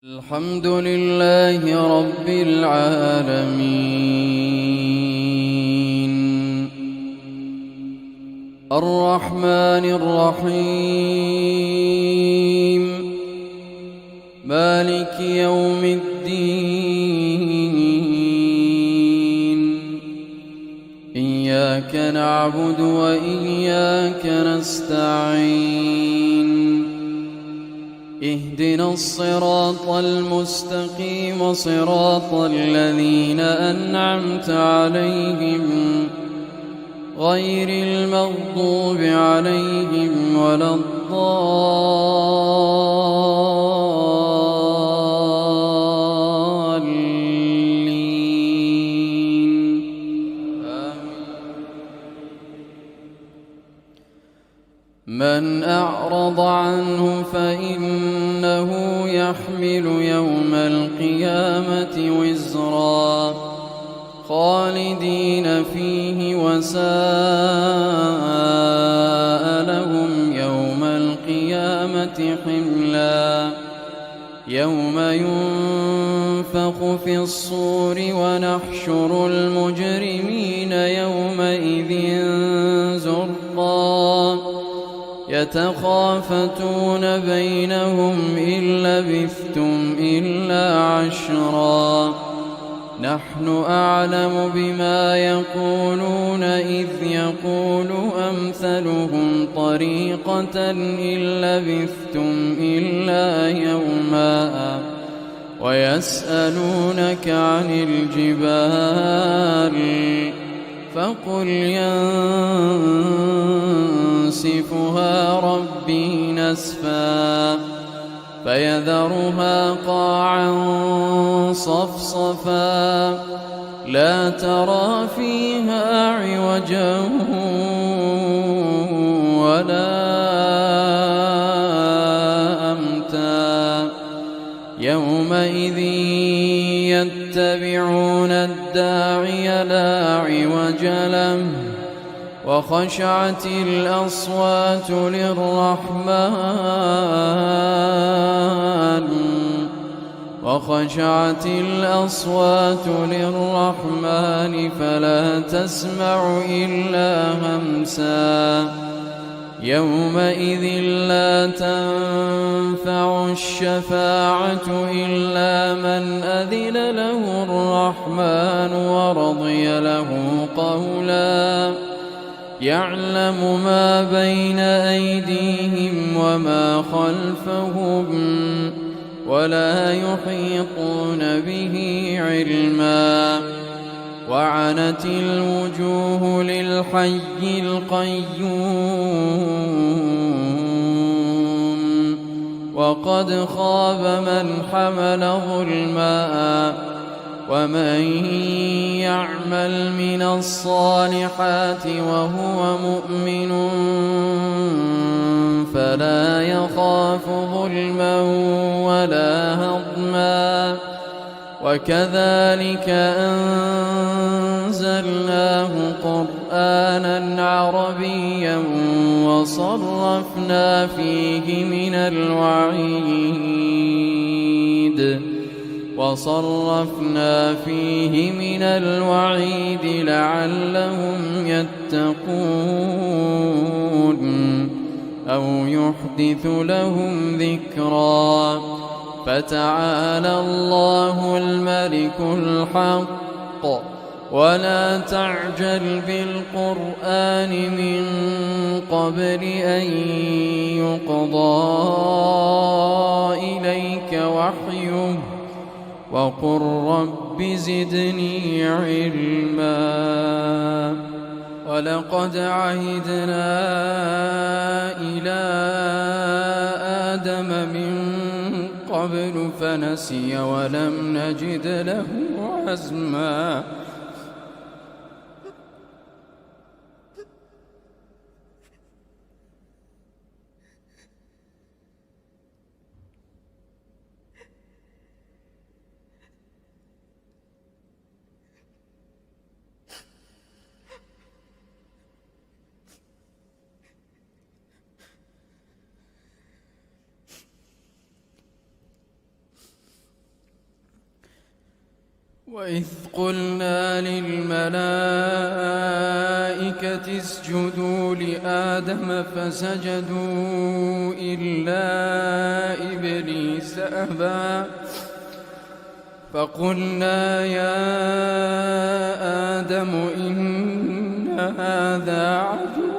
الحمد لله رب العالمين الرحمن الرحيم مالك يوم الدين إياك نعبد وإياك نستعين اهدنا الصراط المستقيم صراط الذين أنعمت عليهم غير المغضوب عليهم ولا الضالين من أعرض عنه فإنه يحمل يوم القيامة وزرا خالدين فيه وساء لهم يوم القيامة حملا يوم ينفخ في الصور ونحشر المجرمين يومئذ زرقا يتخافتون بينهم إن لبثتم إلا عشرا نحن أعلم بما يقولون إذ يقول أمثلهم طريقة إن لبثتم إلا يوما ويسألونك عن الجبال فقل ينسفها ربي نسفا فيذرها قاعا صفصفا لا ترى فيها عوجا ولا أمتا يومئذ يتبعون الداعي لا عوج له وخشعت الأصوات للرحمن فلا تسمع إلا همسا يومئذ لا تنفع الشفاعة إلا من أذن له الرحمن ورضي له قولا يعلم ما بين أيديهم وما خلفهم ولا يحيطون به علما وعنت الوجوه للحي القيوم وقد خاب من حمل ظلما ومن يعمل من الصالحات وهو مؤمن فلا يخاف ظلما ولا هضما وكذلك أنزلناه قرآنا عربيا وصرفنا فيه من الوعيد لعلهم يتقون أو يحدث لهم ذكرا فتعالى الله الملك الحق ولا تعجل بالقرآن من قبل أن يقضى إليك وحيه وقل رب زدني علما ولقد عهدنا إلى آدم من قبل فنسي ولم نجد له عزما وإذ قلنا للملائكة اسجدوا لآدم فسجدوا إلا إبليس أبى فقلنا يا آدم إن هذا عدو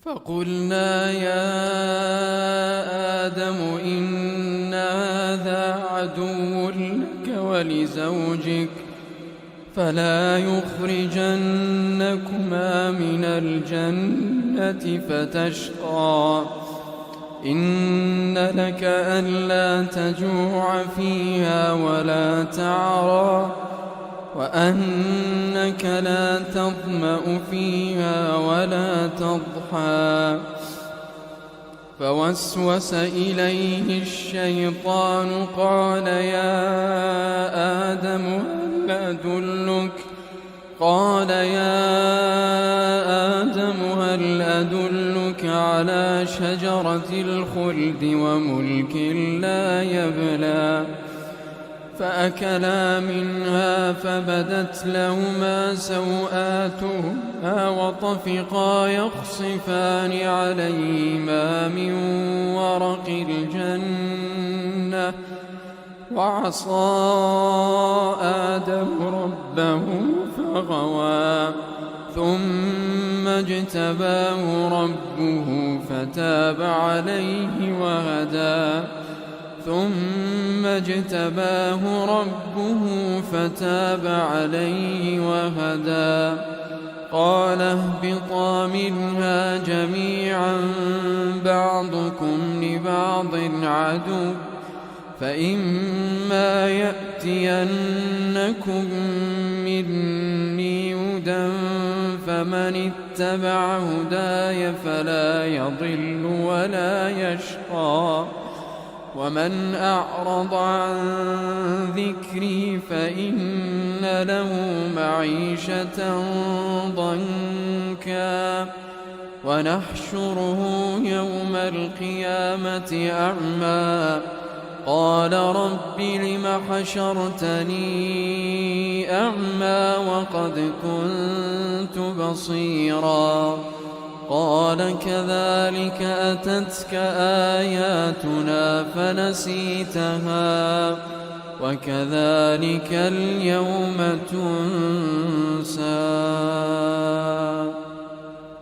فقلنا يا آدم إن هذا عدو لك ولزوجك فلا يخرجنكما من الجنة فتشقى إن لك ألا تجوع فيها ولا تعرى وأنك لا تظمأ فيها ولا تضحى فوسوس إليه الشيطان قال يا آدم هل أدلك على شجرة الخلد وملك لا يبلى فأكلا منها فبدت لهما سوآتهما وطفقا يخصفان عليهما من ورق الجنة وعصى آدم ربه فغوى ثم اجتباه ربه فتاب عليه وهدى قال اهبطا منها جميعا بعضكم لبعض عدو فإما يأتينكم مني هدى فمن اتبع هداي فلا يضل ولا يشقى ومن أعرض عن ذكري فإن له معيشة ضنكا ونحشره يوم القيامة أعمى قال رب لم حشرتني أعمى وقد كنت بصيرا قال كذلك أتتك آياتنا فنسيتها وكذلك اليوم تنسى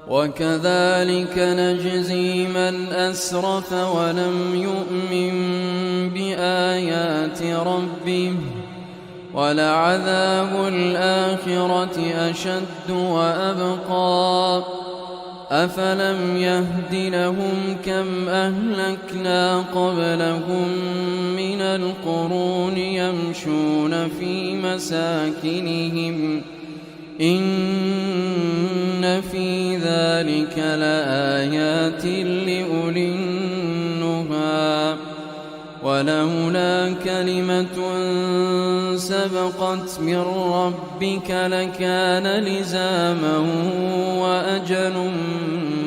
وكذلك نجزي من أسرف ولم يؤمن بآيات ربه ولعذاب الآخرة أشد وأبقى أفلم يهد لهم كم أهلكنا قبلهم من القرون يمشون في مساكنهم إن في ذلك لآيات لأولي النهى ولولا كلمة سبقت من ربك لكان لزاما وأجل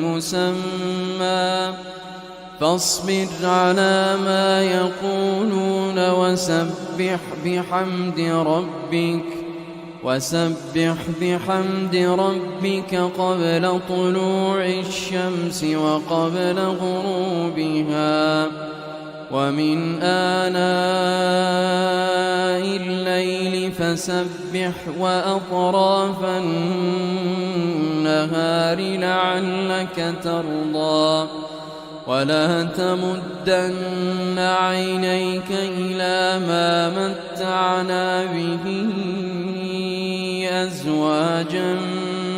مسمى فاصبر على ما يقولون وسبح بحمد ربك قبل طلوع الشمس وقبل غروبها ومن آناء الليل فسبح وأطراف النهار لعلك ترضى ولا تمدن عينيك إلى ما متعنا به أزواجا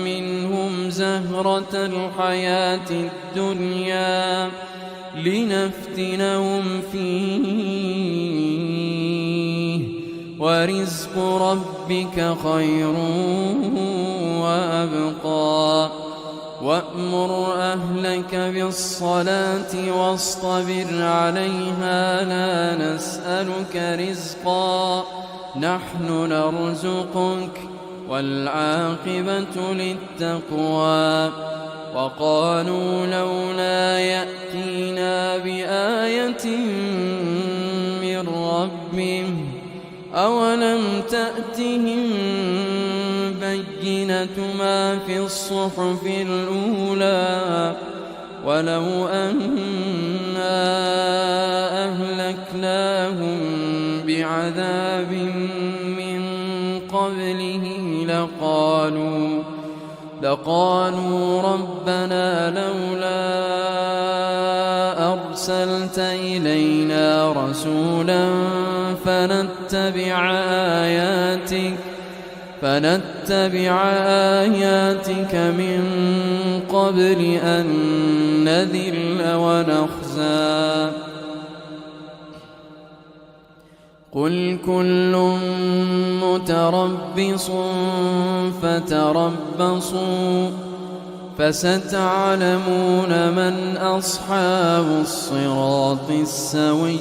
منهم زهرة الحياة الدنيا لنفتنهم فيه ورزق ربك خير وأبقى وأمر أهلك بالصلاة واصطبر عليها لا نسألك رزقا نحن نرزقك والعاقبة للتقوى وقالوا لولا يأتينا بآية من ربه أولم تأتهم بينة ما في الصحف الأولى ولو أنا أهلكناهم بعذاب من قبله لقالوا ربنا لولا أرسلت إلينا رسولا فنتبع آياتك من قبل أن نذل ونخزى قل كل متربص فتربصوا فستعلمون من أصحاب الصراط السوي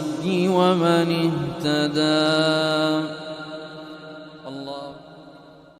ومن اهتدى.